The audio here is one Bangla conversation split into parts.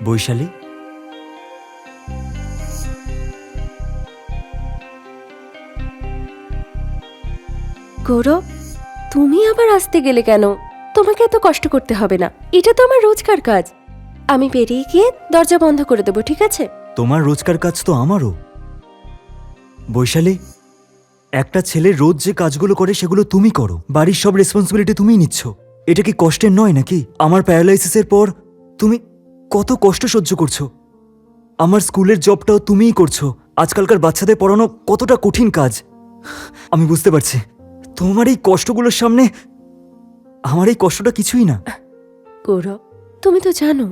বৈশালী, গৌরব, তুমি আবার আসতে গেলে কেন? তোমাকে এত কষ্ট করতে হবে না, এটা তো আমার রোজকার কাজ। আমি বেরিয়ে গিয়ে দরজা বন্ধ করে দেবো, ঠিক আছে? তোমার রোজকার কাজ তো আমারও। বৈশালী, একটা ছেলে রোজ যে কাজগুলো করে সেগুলো তুমি করো, বাড়ির সব রেসপন্সিবিলিটি তুমিই নিচ্ছ। এটা কি কষ্টের নয় নাকি? আমার প্যারালাইসিসের পর তুমি কত কষ্ট সহ্য করছো। আমার স্কুলের জবটাও তুমিই করছো। আজকালকার বাচ্চাদের পড়ানো কতটা কঠিন কাজ আমি বুঝতে পারছি। তোমার এই কষ্টগুলোর সামনে আমার এই কষ্টটা কিছুই না। গৌরব, তুমি তো জানো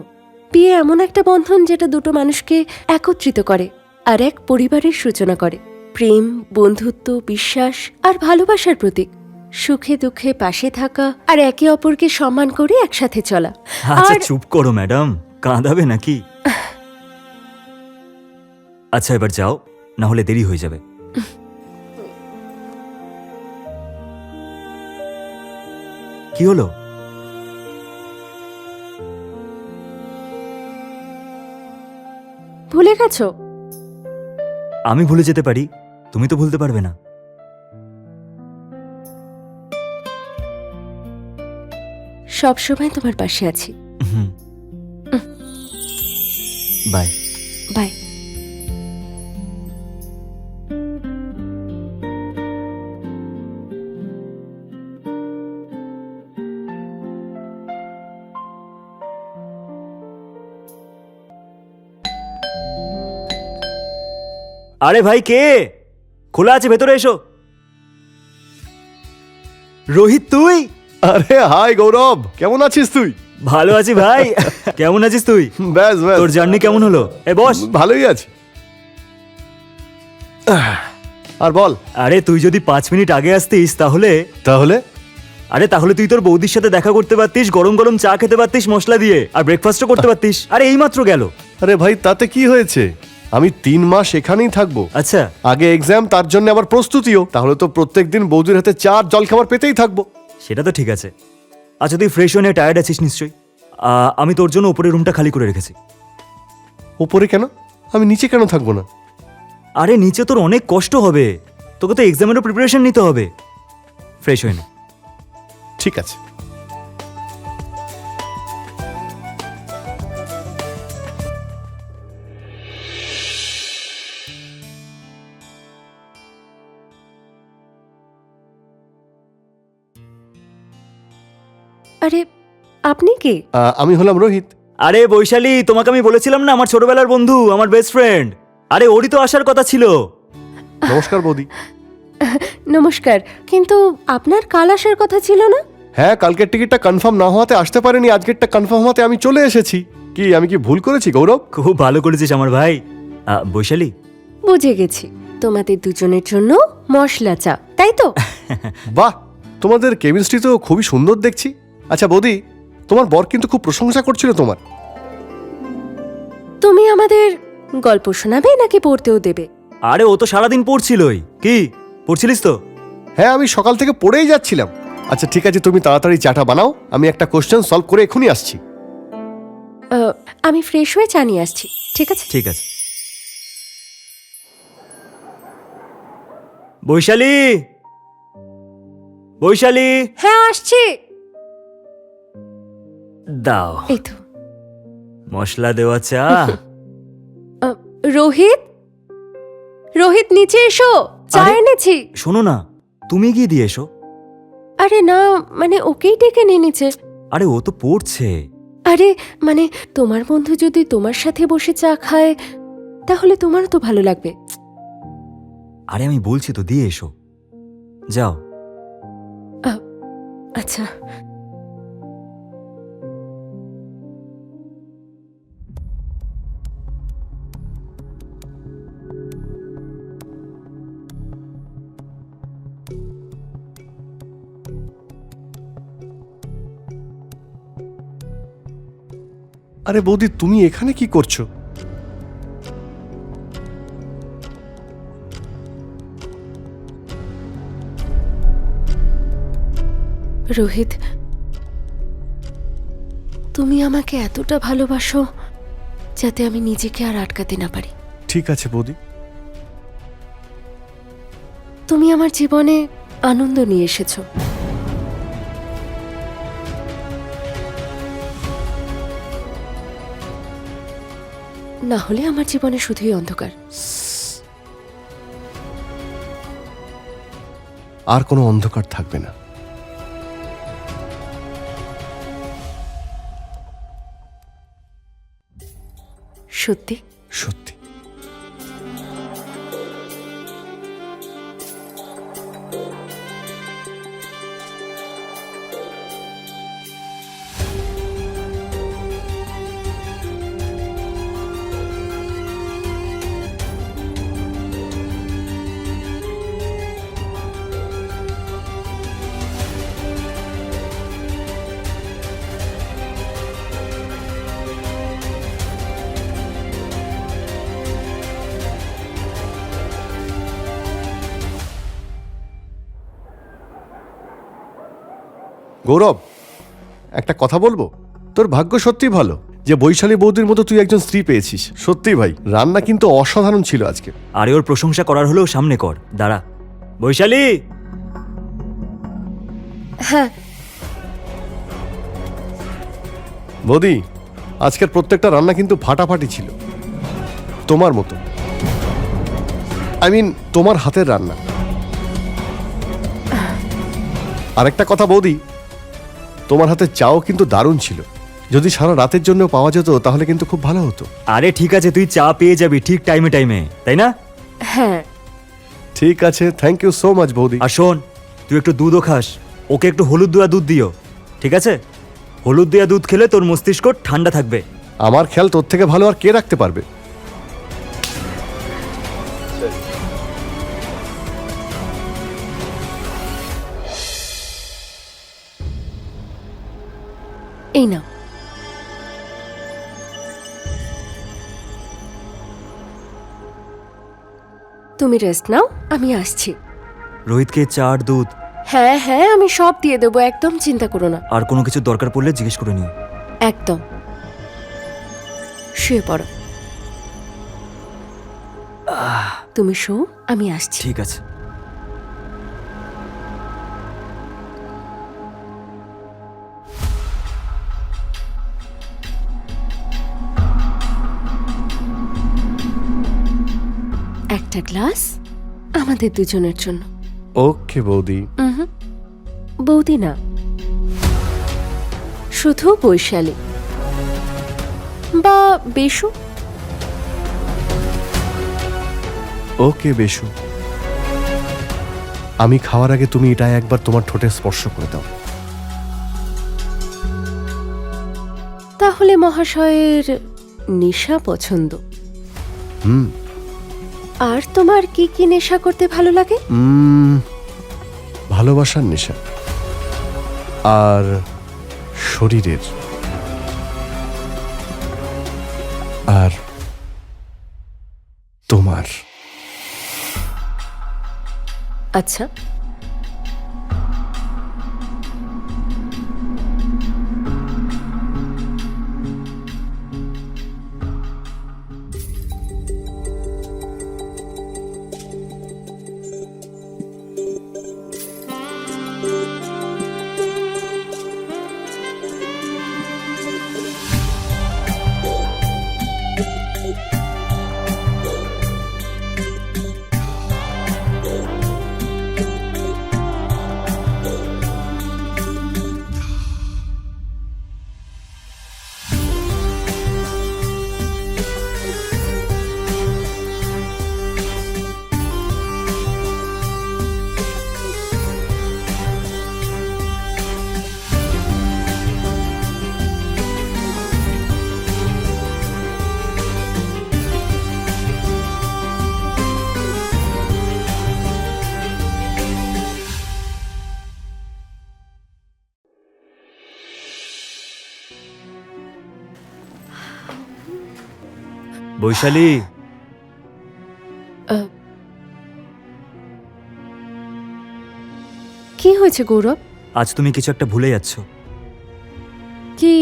বিয়ে এমন একটা বন্ধন যেটা দুটো মানুষকে একত্রিত করে আর এক পরিবারের সূচনা করে। প্রেম, বন্ধুত্ব, বিশ্বাস আর ভালোবাসার প্রতীক। সুখে দুঃখে পাশে থাকা আর একে অপরকে সম্মান করে একসাথে চলা। আচ্ছা আর চুপ করো ম্যাডাম, কাঁদাবে নাকি? আচ্ছা এবার যাও, না হলে দেরি হয়ে যাবে। কি হলো? ভুলে গেছো? আমি ভুলে যেতে পারি, তুমি তো ভুলতে পারবে না। সব সময় তোমার পাশে আছি। বাই। বাই। আরে ভাই, কে? খোলা আছে, ভেতরে এসো। রোহিত, তুই? আরে হাই গৌরব, কেমন আছিস তুই? ভালো আছি ভাই। কেমন আছিস তুই? ব্যাস ব্যাস, তোর জার্নি কেমন হলো? এ বস। ভালোই আছি। আর বল। আরে তুই যদি 5 মিনিট আগে আসতিস তাহলে তাহলে তাহলে তুই তোর বৌদির সাথে দেখা করতে পারতিস, গরম গরম চা খেতে পারতিস মশলা দিয়ে, আর ব্রেকফাস্টও করতে পারতিস। আরে এইমাত্র গেল। আরে ভাই, তাতে কি হয়েছে? আমি 3 মাস এখানেই থাকবো। আচ্ছা, আগে এক্সাম, তার জন্য আবার প্রস্তুতিও। তাহলে তো প্রত্যেকদিন বৌদির হাতে চা আর জল খাবার পেতেই থাকবো। সেটা তো ঠিক আছে। আচ্ছা তুই ফ্রেশ হয়ে টায়ার্ড আছিস নিশ্চয়ই। আমি তোর জন্য উপরের রুমটা খালি করে রেখেছি। ওপরে কেন? আমি নিচে কেন থাকবো না? আরে নিচে তোর অনেক কষ্ট হবে, তোকে তো এক্সামেরও প্রিপারেশন নিতে হবে। ফ্রেশ হয়ে নে। ঠিক আছে। আরে আপনি কে? আমি হলাম রোহিত। আরে বৈশালী, তোমাকে আমি বলেছিলাম না আমার ছোটবেলার বন্ধু, আমার বেস্ট ফ্রেন্ড। আরে ওরই তো আসার কথা ছিল। নমস্কার বৌদি। নমস্কার, কিন্তু আপনার কাল আসার কথা ছিল না? হ্যাঁ, কালকের টিকিটটা কনফার্ম না হওয়াতে আসতে পারিনি, আজকেরটা কনফার্ম হওয়াতে আমি চলে এসেছি। কি আমি কি ভুল করেছি গৌরব? খুব ভালো করেছিস আমার ভাই। বৈশালী, বুঝে গেছি, তোমাদের দুজনের জন্য মশলা চা, তাই তো? বাহ, তোমাদের কেমিস্ট্রি তো খুবই সুন্দর দেখছি। আচ্ছা বৌদি, তোমার বর কিন্তু খুব প্রশংসা করছিল তোমার। তুমি আমাদের গল্প শোনাবে নাকি পড়তেও দেবে? আরে ও তো সারাদিন পড়ছিলই। কি পড়ছিলিস তো? হ্যাঁ, আমি সকাল থেকে পড়েই যাচ্ছিলাম। আচ্ছা ঠিক আছে, তুমি তাড়াতাড়ি চাটা বানাও, আমি একটা কোশ্চেন সলভ করে এখনই আসছি। আমি ফ্রেশ হয়ে চা নিয়ে আসছি, ঠিক আছে? ঠিক আছে। বৈশালী, বৈশালী, হ্যাঁ আসছি। দাও এই তো। মশলা দেওয়া চা। রোহিত, রোহিত নিচে এসো, চা আরে? এনেছি। শোনো না, তুমি গিয়ে দিয়ে এসো। আরে না, মানে ওকেই ডেকে নিয়ে নিচে। আরে ও তো পড়ছে। আরে মানে তোমার বন্ধু যদি তোমার সাথে বসে চা খায় তাহলে তোমারও তো ভালো লাগবে। আরে আমি বলছি তো, দিয়ে এসো, যাও। আচ্ছা। আরে বৌদি, তুমি এখানে কি করছো? রোহিত, তুমি আমাকে এতটা ভালোবাসো যাতে আমি নিজেকে আর আটকাতে না পারি। ঠিক আছে বৌদি। তুমি আমার জীবনে আনন্দ নিয়ে এসেছো। না হলে আমার জীবনে শুধুই অন্ধকার। আর কোনো অন্ধকার থাকবে না। সত্যি? সত্যি। গৌরব, একটা কথা বলবো? তোর ভাগ্য সত্যি ভালো যে বৈশালী বৌদির মতো তুই একজন স্ত্রী পেয়েছিস। সত্যি ভাই, রান্না কিন্তু অসাধারণ ছিল আজকে। আরে ওর প্রশংসা করার হলেও সামনে কর। দাঁড়া বৈশালী। হ্যাঁ। বৌদি, আজকের প্রত্যেকটা রান্না কিন্তু ফাটাফাটি ছিল, তোমার মতো। তোমার হাতের রান্না। আরেকটা কথা বৌদি, তোমার হাতের চাও কিন্তু দারুণ ছিল। যদি সারা রাতের জন্য পাওয়া যেত তাহলে কিন্তু খুব ভালো হতো। আরে ঠিক আছে, তুই চা পেয়ে যাবি ঠিক টাইমে টাইমে, তাই না? হ্যাঁ। ঠিক আছে, থ্যাংক ইউ সো মাচ বৌদি। আর শোন, তুই একটু দুধও খাস। ওকে একটু হলুদ দেওয়া দুধ দিও, ঠিক আছে? হলুদ দেওয়া দুধ খেলে তোর মস্তিষ্ক ঠান্ডা থাকবে। আমার খেয়াল তোর থেকে ভালো আর কে রাখতে পারবে? এই নাও। তুমি রেস্ট নাও, আমি আসছি। রোহিতকে চা আর দুধ হ্যাঁ হ্যাঁ, আমি সব দিয়ে দেবো, একদম চিন্তা করো না। আর কোনো কিছু দরকার পড়লে জিজ্ঞেস করে নিও। একদম। শুয়ে পড়ো। তুমি শো, আমি আসছি। ঠিক আছে। একটা গ্লাস আমাদের দুজনের জন্য। ওকে বৌদি। বৌদি না, শুধু বৈশালী বা বেশু। ওকে বেশু, আমি খাওয়ার আগে তুমি এটা একবার তোমার ঠোঁটে স্পর্শ করে দাও। তাহলে মহাশয়ের নেশা পছন্দ। হুম। আর তোমার কি কি নেশা করতে ভালো লাগে? ভালোবাসার নেশা আর শরীরের আর তোমার। আচ্ছা, বৈশালী। কি হয়েছে গৌরব? আজ তুমি কিছু একটা ভুলে যাচ্ছ। কি?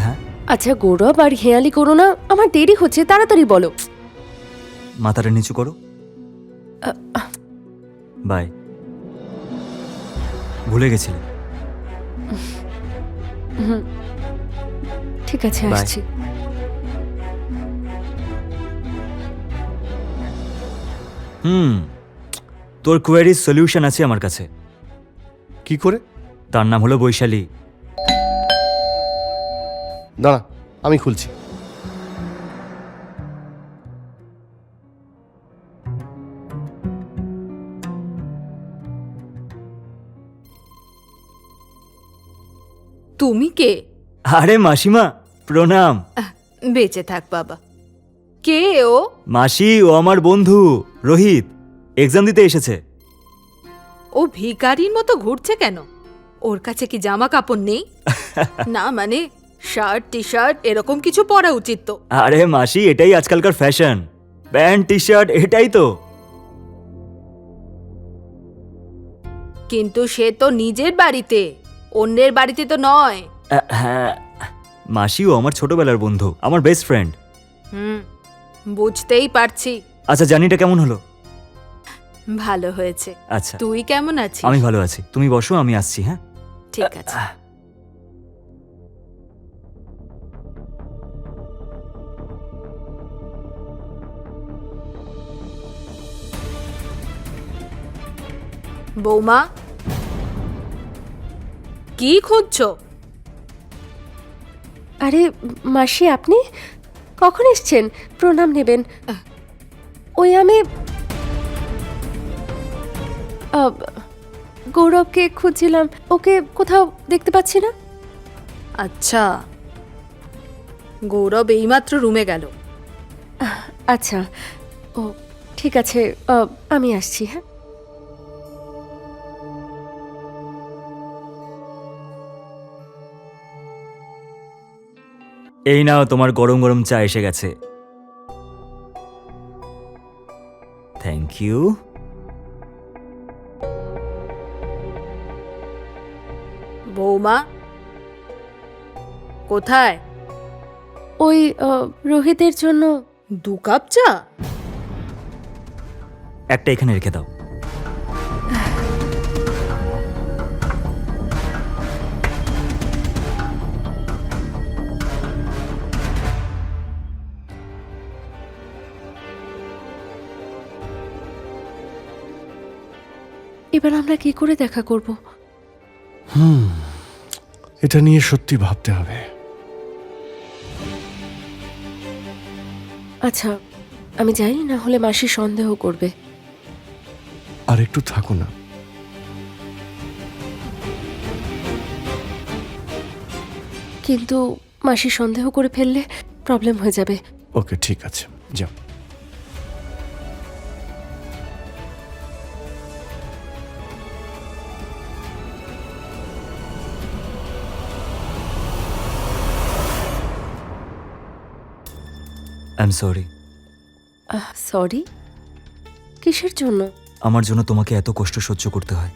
হ্যাঁ, আচ্ছা গৌরব, আর হেয়ালি করো না, আমার দেরি হচ্ছে, তাড়াতাড়ি বলো। মাথাটা নিচু করো। বাই। ভুলে গেছিলে। ঠিক আছে, Bye. আসছি। তোর কোয়ারির সলিউশন আছে আমার কাছে। কি করে? তার নাম হলো বৈশালী। দাঁড়া, আমি খুলছি। তুমি কে? আরে মাসিমা, প্রণাম। বেঁচে থাক বাবা। কে ও? মাসি, ও আমার বন্ধু রোহিত, এক্সাম দিতে এসেছে। ও ভিখারির মতো ঘুরছে কেন? ওর কাছে কি জামা কাপড় নেই? না মানে শার্ট টি শার্ট এরকম কিছু পরা উচিত তো। আরে মাসি, এটাই আজকালকার ফ্যাশন, প্যান্ট টি শার্ট, এটাই তো। কিন্তু সে তো নিজের বাড়িতে, অন্যের বাড়িতে তো নয়। হ্যাঁ মাসি, ও আমার ছোটবেলার বন্ধু, আমার বেস্ট ফ্রেন্ড। বুঝতেই পারছি। আচ্ছা, জার্নিটা কেমন হলো? ভালো হয়েছে। আচ্ছা, তুই কেমন আছিস? আমি ভালো আছি, তুমি বসো, আমি আসছি। হ্যাঁ, ঠিক আছে। বৌমা, কি খুঁজছো? আরে মাসি, আপনি কখন এসছেন? প্রণাম নেবেন। ওই আমি গৌরবকে খুঁজছিলাম, ওকে কোথাও দেখতে পাচ্ছি না। আচ্ছা, গৌরব এইমাত্র রুমে গেল। আচ্ছা, ও ঠিক আছে, আমি আসছি। হ্যাঁ, এই নাও, তোমার গরম গরম চা এসে গেছে। Thank you. বৌমা কোথায়? ওই রোহিতের জন্য 2 কাপ চা? একটা এখানে রেখে দাও। এবার আমরা কি করে দেখা করব? এটা নিয়ে সত্যি ভাবতে হবে। আচ্ছা, আমি যাই, না হলে মাসি সন্দেহ করবে। আর একটু থাকো না। কিন্তু মাসি সন্দেহ করে ফেললে প্রবলেম হয়ে যাবে। ওকে, ঠিক আছে, যাও। I am sorry. সরি? কিসের জন্য? আমার জন্য তোমাকে এত কষ্ট সহ্য করতে হয়।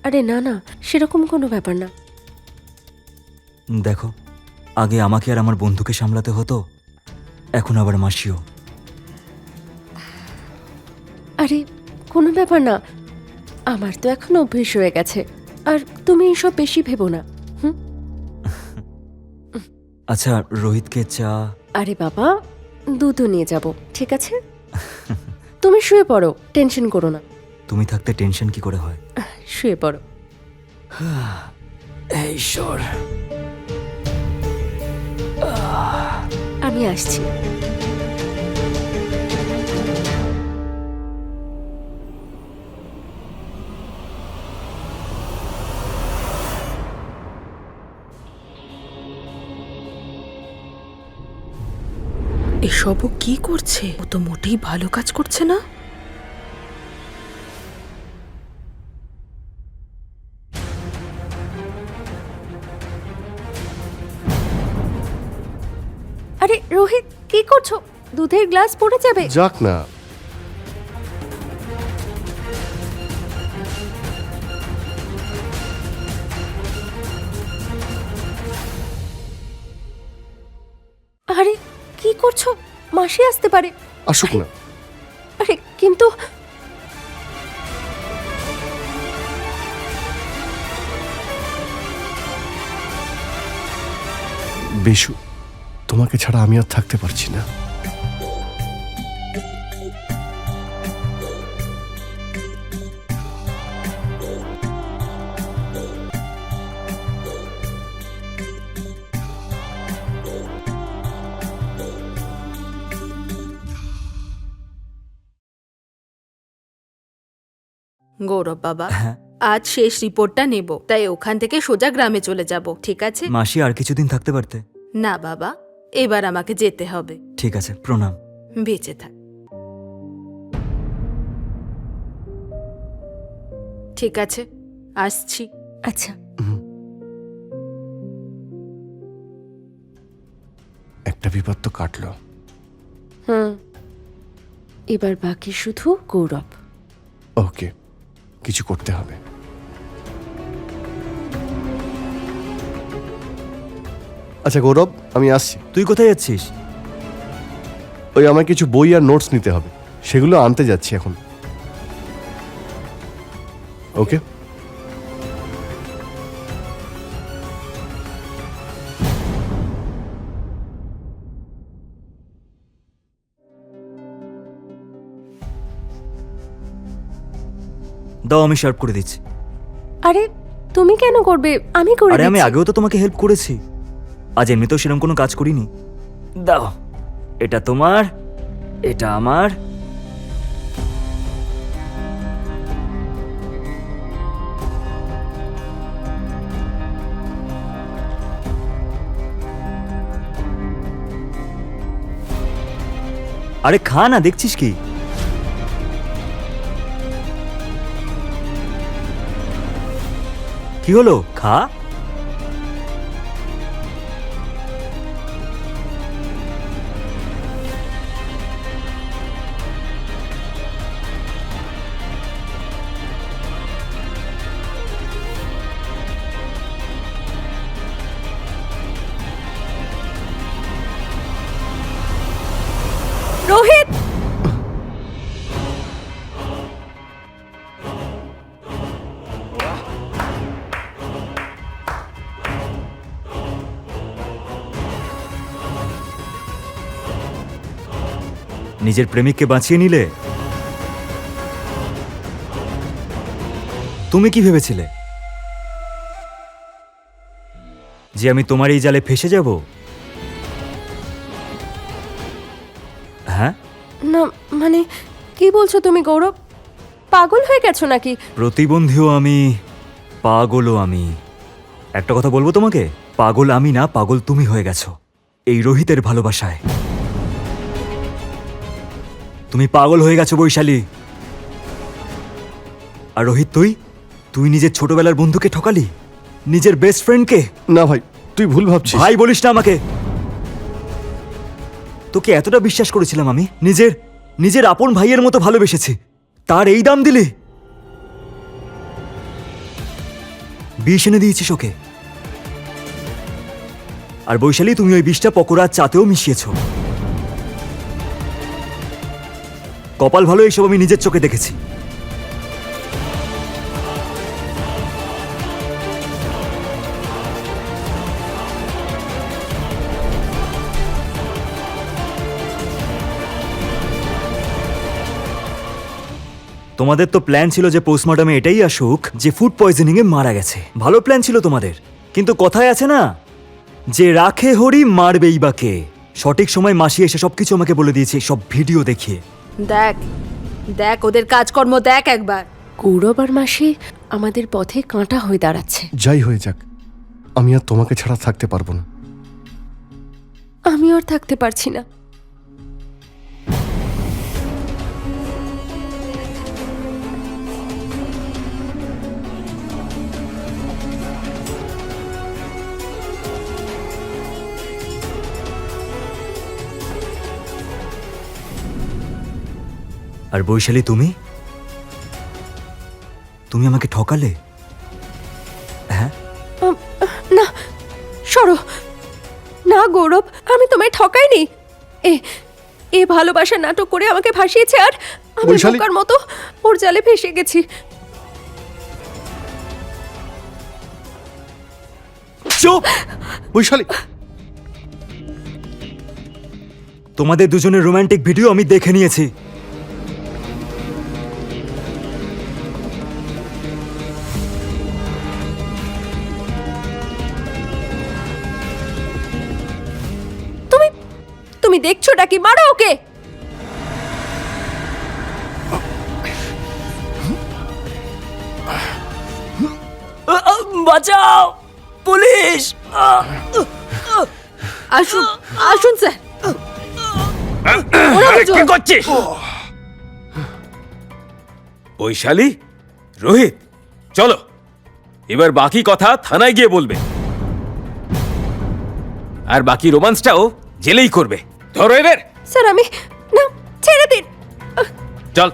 আরে না না, সেরকম কোনো ব্যাপার না। দেখো, আগে আমাকে আর আমার বন্ধুকে সামলাতে হতো, এখন আবার মাসিও। আরে কোনো ব্যাপার না, আমার তো এখন অভ্যেস হয়ে গেছে। আর তুমি এইসব বেশি ভেবো না। আচ্ছা, রোহিতকে চা। আরে বাবা, দুধও নিয়ে যাব, ঠিক আছে? তুমি শুয়ে পড়ো, টেনশন করো না। তুমি থাকতে টেনশন কি করে হয়? শুয়ে পড়ো। এই ঈশ্বর। আমি আসছি। এসবও কি করছে? ও তো মোটেই ভালো কাজ করছে না। আরে রোহিত, কি করছো? দুধের গ্লাস পড়ে যাবে। যাক না। আরে কি করছো? মাসি আসতে পারে। আসুক না। আরে কিন্তু বেশু, তোমাকে ছাড়া আমি আর থাকতে পারছি না। গৌরব বাবা, হ্যাঁ। আজ শেষ রিপোর্টটা নেব, তাই ওখান থেকে সোজা গ্রামে চলে যাব, ঠিক আছে? মাসি আর কিছুদিন থাকতে পারতে। না বাবা, এবার আমাকে যেতে হবে। ঠিক আছে, প্রণাম। বেঁচে থাক। ঠিক আছে, আসছি। আচ্ছা, একটা বিপদ তো কাটলো। এবার বাকি শুধু গৌরব। ওকে, কিছু করতে হবে। আচ্ছা গৌরব, আমি আসছি। তুই কোথায় যাচ্ছিস? ওই আমার কিছু বই আর নোটস নিতে হবে, সেগুলো আনতে যাচ্ছি এখন। ওকে। দাও, আমি শার্প করে দিচ্ছি। আরে তুমি কেন করবে? আমি করে আরে আমি দিচ্ছি। আগেও তো তোমাকে হেল্প করেছি, আজ এমনিতেও সেরকম কোনো কাজ করিনি। দাও, এটা তোমার, এটা আমার। আরে খা না, দেখছিস কি? কি হলো, খা। রোহিত, নিজের প্রেমিককে বাঁচিয়ে নিলে। তুমি কি ভেবেছিলে যে আমি তোমার এই জালে ফেসে যাব? হ্যাঁ, না মানে কি বলছো তুমি গৌরব? পাগল হয়ে গেছো নাকি? প্রতিবন্ধীও আমি, পাগলও আমি। একটা কথা বলবো তোমাকে, পাগল আমি না, পাগল তুমি হয়ে গেছো এই রোহিতের ভালোবাসায়। তুমি পাগল হয়ে গেছো বৈশালী। আর রোহিত, তুই তুই নিজের ছোটবেলার বন্ধুকে ঠকালি, নিজের বেস্ট ফ্রেন্ডকে। না ভাই, তুই ভুল ভাবছিস। ভাই বলিস না আমাকে। তোকে এতটা বিশ্বাস করেছিলাম আমি, নিজের নিজের আপন ভাইয়ের মতো ভালোবেসেছি, তার এই দাম দিলি? বিষ এনে দিয়েছিস ওকে। আর বৈশালী, তুমি ওই বিষটা পকোড়া চাতেও মিশিয়েছ। কপাল ভালো, এইসব আমি নিজের চোখে দেখেছি। তোমাদের তো প্ল্যান ছিল যে পোস্টমর্টমে এটাই আসুক যে ফুড পয়জনিং এ মারা গেছে। ভালো প্ল্যান ছিল তোমাদের, কিন্তু কথায় আছে না যে রাখে হরি মারবেই বা কে। সঠিক সময় মাসি এসে সবকিছু আমাকে বলে দিয়েছে, সব ভিডিও দেখিয়ে। দেখ দেখ ওদের কাজকর্ম দেখ একবার। গৌরব আর মাসি আমাদের পথে কাঁটা হয়ে দাঁড়াচ্ছে। যাই হয়ে যাক, আমি আর তোমাকে ছাড়া থাকতে পারবো না। আমি আর থাকতে পারছি না। আর বৈশালী, তুমি তুমি আমাকে ঠকালে। হ্যাঁ, না, সরো। না গৌরব, আমি তোমায় ঠকাইনি। এ এ ভালোবাসার নাটক করে আমাকে ভাসিয়েছে, আর আমি বৈশালী- বোকার মতো ওর জালে ফেসে গেছি। চুপ! বৈশালী, তোমাদের দুজনের রোমান্টিক ভিডিও আমি দেখে নিয়েছি। তুমি তুমি দেখছোটা কি? মারো ওকে। বাঁচাও, পুলিশ! আসুন আসুন স্যার। ওরা দুজন। কি করছিস? বৈশালী, রোহিত, চলো এবার বাকি কথা থানায় গিয়ে বলবে, আর বাকি রোমান্সটাও জেলেই করবে। ধরো এবার, স্যার আমি, না, ছেড়ে দিন। চল।